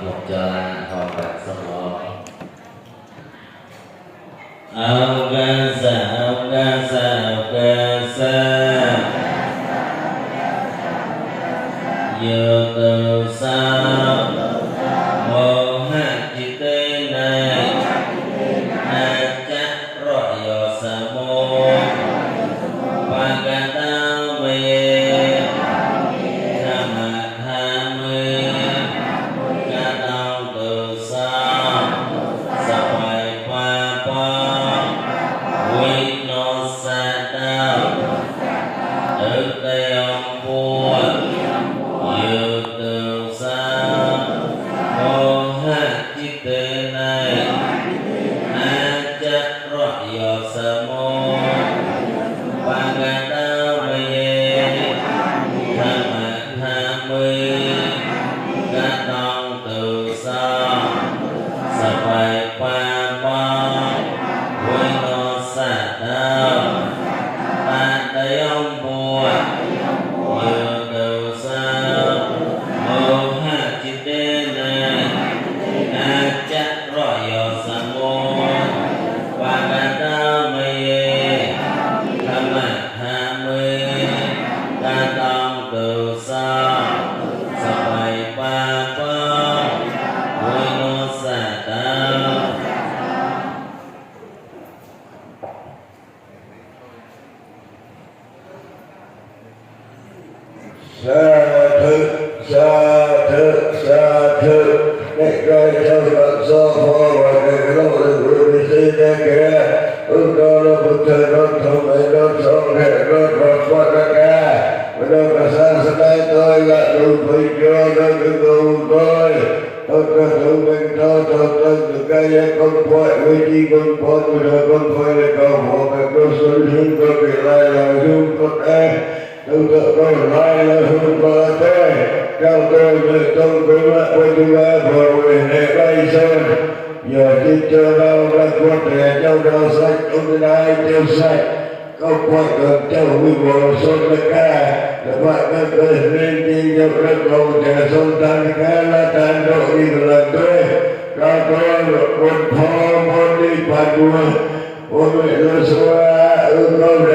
một jalan hormat semua. Augasa, augasa, augasa. Yo từ sao moha chite này na chắc rõ yo sa mô pagata me tham tham me ca tao từ sao sa bài pa pa quy no sa tao từ tây ông vua yêu từ sao moha chite này na chắc rõ yo sa mô pagata me tham tham me ca tao từ sao sa bài pa pa quy no sa tao ta tây ông vua yêu từ sao moha chite này na chắc rõ yo sa mô pagata me tham me ca tao từ sao sa bài pa pa quy no sa tao. Sa thử để rồi cho bạn do phó và để lâu để gửi đi xin ra kìa ước đó là một thời nó thông ấy nó xong hệ nó và phát ra kìa và đó là sáng nay tôi là đủ phải cho nó cứ đủ tôi có thử mình cho được cái giá con phôi với chi con phôi của đời con phôi để cầu hộ các cơ sở hương có bị lại là hương con em tương tự con lại là hương có thế cao tôi về trong cái mạng quay thứ ba vừa về để bay sơn giờ chỉ chờ đâu ra quân để châu đào sạch ông cái đai tiêu sạch không quay được châu huy bộ sơn là ca để bạn các cơ nên đi nhập rất lâu để sơn tan ca là tan độ đi lần tới cao tôi một quân phó một đi phạt đua một vị lô xóa ư câu